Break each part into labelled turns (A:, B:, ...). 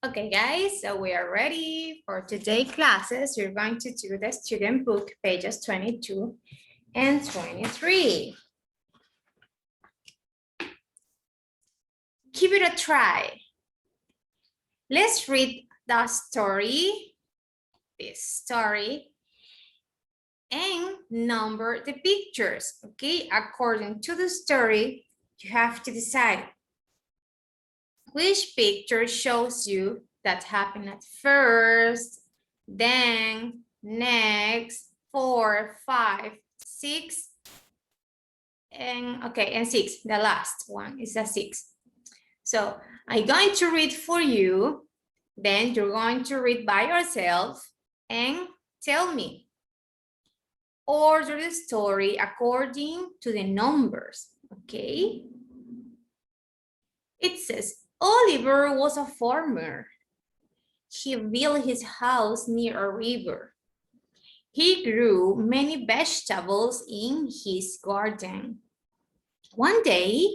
A: Okay, guys, so we are ready for today's classes. We're going to do the student book, pages 22 and 23. Give it a try. Let's read the story, this story, and number the pictures, okay? According to the story, you have to decide which picture shows you that happened at first, then, next, 4, 5, 6, and okay, and 6. The last one is the 6. So I'm going to read for you, then you're going to read by yourself and tell me. Order the story according to the numbers, okay? It says, Oliver was a farmer. He built his house near a river. He grew many vegetables in his garden. One day,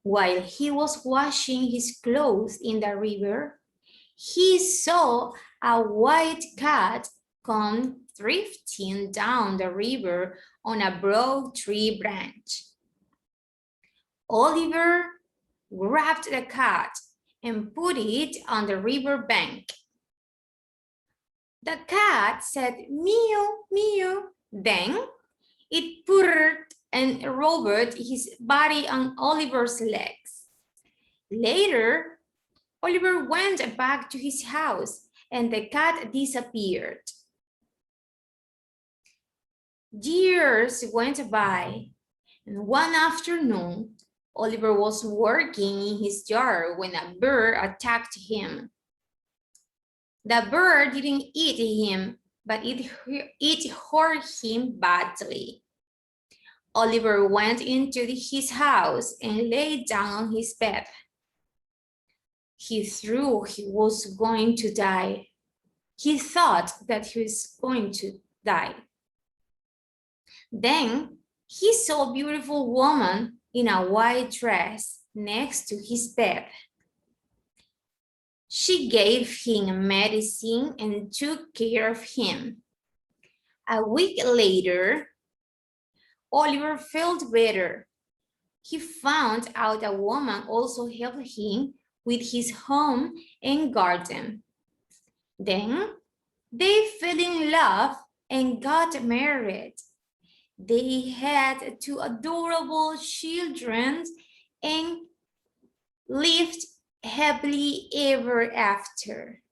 A: while he was washing his clothes in the river, he saw a white cat come drifting down the river on a broad tree branch. Oliver grabbed the cat and put it on the river bank. The cat said meow, meow. Then it purred and rubbed his body on Oliver's legs. Later, Oliver went back to his house and the cat disappeared. Years went by, and one afternoon, Oliver was working in his yard when a bird attacked him. The bird didn't eat him, but it hurt him badly. Oliver went into his house and lay down on his bed. He thought he was going to die. He thought that he was going to die. Then he saw a beautiful woman in a white dress next to his bed. She gave him medicine and took care of him. A week later, Oliver felt better. He found out a woman also helped him with his home and garden. Then they fell in love and got married. They had 2 adorable children and lived happily ever after.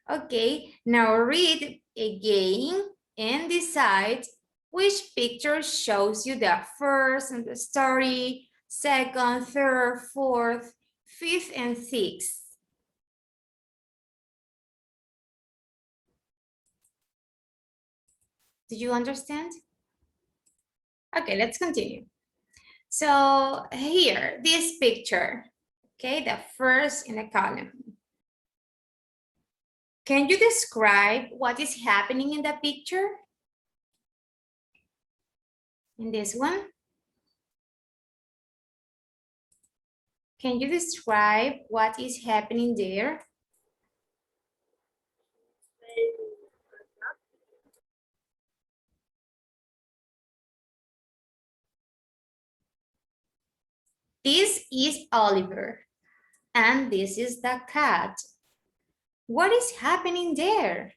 A: Okay, now read again and decide which picture shows you the first and the story, second, third, fourth, fifth, and sixth. Do you understand? Okay, let's continue. So here, this picture, okay, the first in the column. Can you describe what is happening in the picture? In this one? Can you describe what is happening there? This is Oliver, and this is the cat. What is happening there?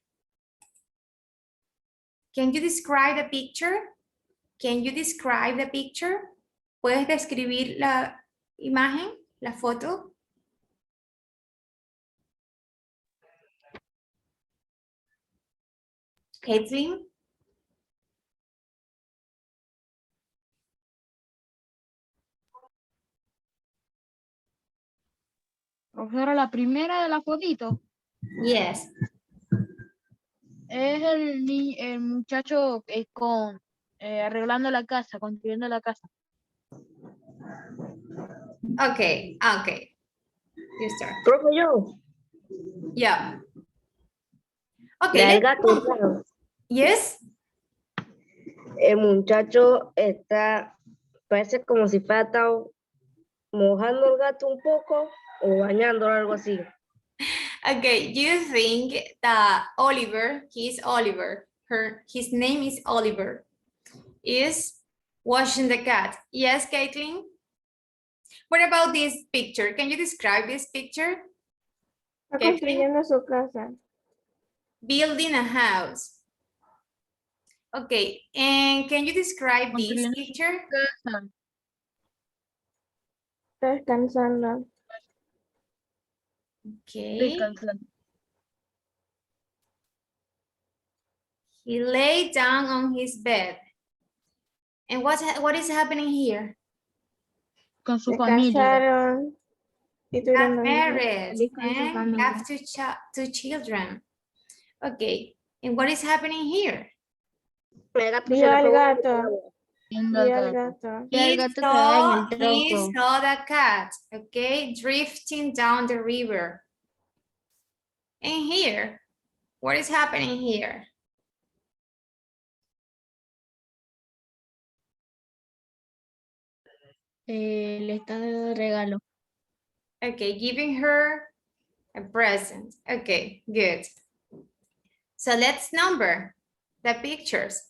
A: Can you describe the picture? Can you describe the picture? ¿Puedes describir la imagen, la foto? Caitlin?
B: Profesora, la primera de la fotito
A: Yes.
B: es el muchacho arreglando la casa, construyendo la casa.
A: Okay, okay. You start.
C: Profe, yo.
A: Yeah. Okay.
C: La del gato, claro.
A: Yes.
C: El muchacho parece como si fuera estado mojando el gato un poco o bañándolo, algo así.
A: Okay, you think that Oliver, he's Oliver, his name is Oliver, is washing the cat. Yes, Caitlin? What about this picture? Can you describe this picture?
D: Está
A: Caitlin?
D: construyendo su casa.
A: Building a house. Okay, and can you describe this
B: Construyendo su
A: picture?
B: casa.
D: Está descansando.
A: Okay,
B: Descansando.
A: he lay down on his bed. And what is happening here?
B: Con su familia.
D: Descansaron. Y
A: Got
D: tuvieron dos hijos.
A: married
D: Feliz con su
A: and
D: familia.
A: have two children. Okay, and what is happening here?
C: El gato se
D: Vio
C: le
D: al
C: pegó
D: gato.
B: Viendo al
D: Vio al
B: gato.
D: gato.
B: Y el gato estaba en el
A: He
B: tronco.
A: saw the cat, okay, drifting down the river. And here, what is happening here?
B: Le está dando regalo.
A: Okay, giving her a present. Okay, good. So let's number the pictures.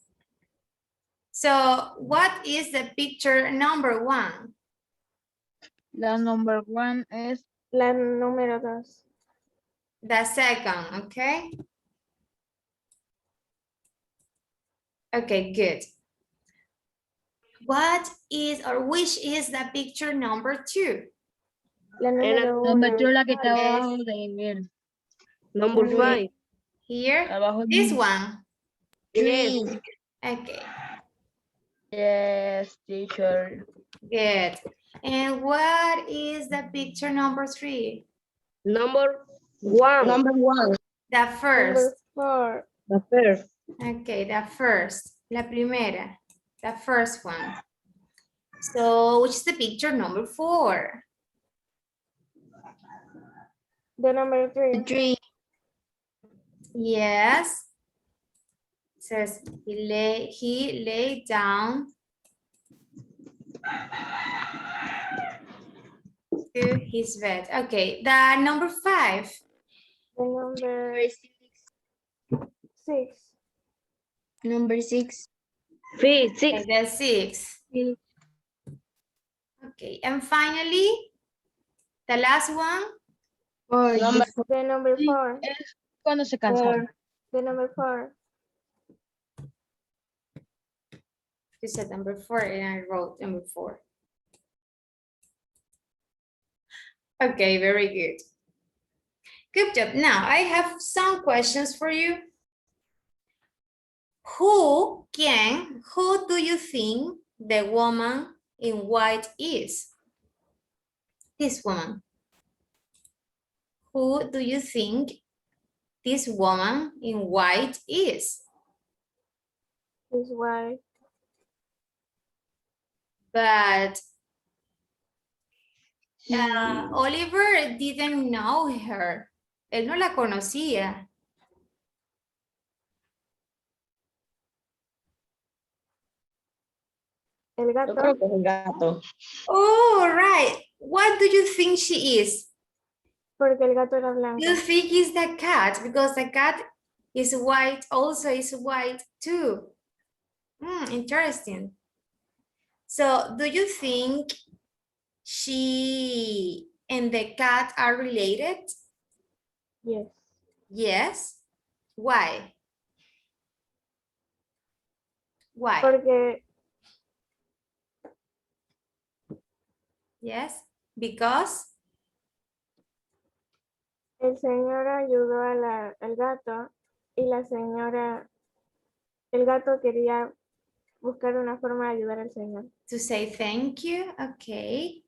A: So what is the picture number 1?
B: La number 1 es
D: La número 2.
A: The second, okay? Okay, good. What is or which is the picture number 2?
D: La número
B: la
D: 1.
B: metió la que está abajo de él.
C: Number
A: Okay.
C: 5.
A: Here,
B: Abajo de
A: this
B: él.
A: one.
C: Yes.
A: Okay,
B: Yes, teacher.
A: good. And what is the picture number 3?
C: Number 1. Number 1.
A: The first.
D: Number 4.
C: The first.
A: Okay, the first. La primera. The first one. So, which is the picture number 4?
D: The number 3.
A: Yes. It says he lay down to his bed. Okay, the number 5.
D: The number 6.
B: Number 6.
C: 6.
A: Okay, the 6. Okay, and finally, the last one.
D: The number 4.
B: Cuando se cansa.
D: The number 4.
A: You said number 4 and I wrote number 4. Okay, very good. Good job. Now I have some questions for you. Who do you think the woman in white is? This woman. Who do you think this woman in white is?
D: His wife.
A: But Oliver didn't know her. Él no la conocía.
D: El gato.
C: que es el gato.
A: Oh, right. What do you think she is?
D: Porque el gato era blanco.
A: You think it's the cat because the cat is white, also is white too. Interesting. So do you think she and the cat are related?
D: Yes.
A: Yes. Why? Why?
D: Porque
A: Yes. Because.
D: el señor ayudó al gato y la señora, el gato quería buscar una forma de ayudar al señor.
A: To say thank you. Okay.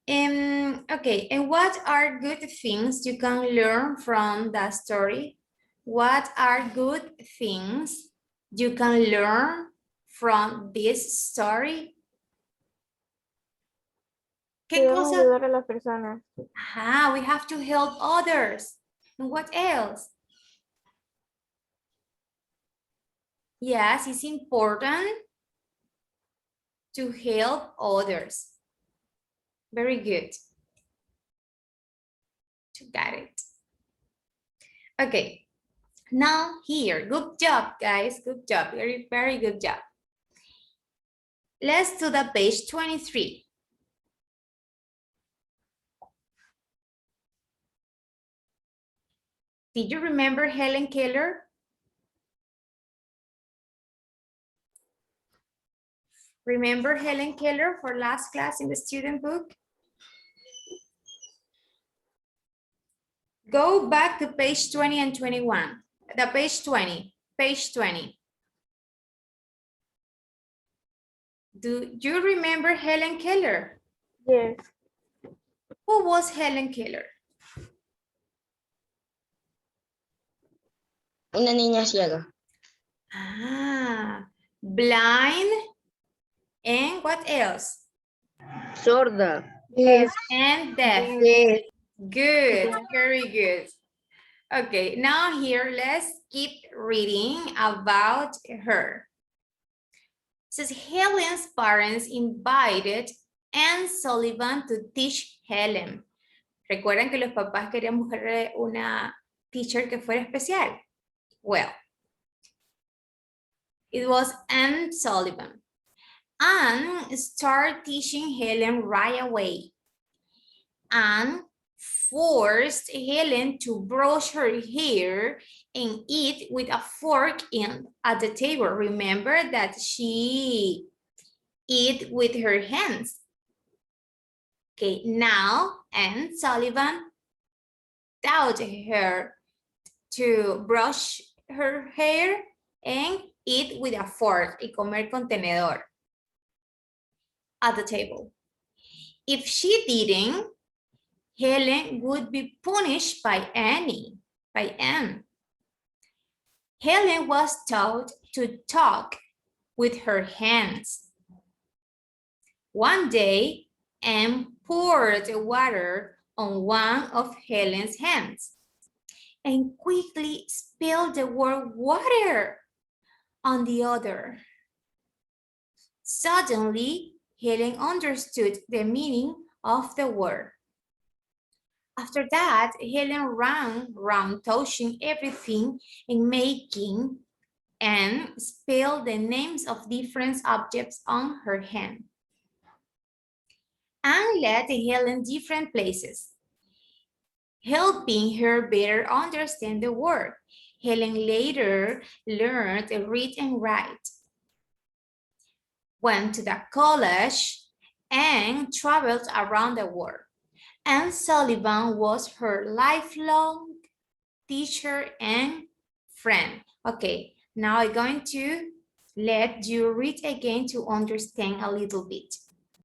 A: Okay, and what are good things you can learn from that story? What are good things you can learn from this story? ¿Qué
D: Debemos
A: cosa?
D: ayudar a las personas.
A: We have to help others. And what else? Yes, it's important to help others. Very good. You got it. Okay. Now here, good job, guys. Good job. Very, very good job. Let's do the page 23. Did you remember Helen Keller? Remember Helen Keller for last class in the student book? Go back to page 20 and 21. The page 20, page 20. Do you remember Helen Keller?
D: Yes.
A: Who was Helen Keller?
C: Una niña ciega.
A: Ah, blind and what else?
C: Sorda.
A: Yes, and deaf.
C: Yes.
A: Good, very good. Okay, now here, let's keep reading about her. It says Helen's parents invited Anne Sullivan to teach Helen. ¿Recuerdan que los papás querían buscar una teacher que fuera especial? Well, it was Anne Sullivan. Anne started teaching Helen right away. Anne forced Helen to brush her hair and eat with a fork at the table. Remember that she ate with her hands. Okay, now Anne Sullivan taught her to brush her hair and eat with a fork, y comer con tenedor at the table. If she didn't, Helen would be punished by Anne. Helen was taught to talk with her hands. One day, Anne poured water on one of Helen's hands and quickly spilled the word water on the other. Suddenly, Helen understood the meaning of the word. After that, Helen ran around touching everything and making and spell the names of different objects on her hand. Anne led Helen different places, helping her better understand the word. Helen later learned to read and write, went to the college, and traveled around the world. Anne Sullivan was her lifelong teacher and friend. Okay, now I'm going to let you read again to understand a little bit.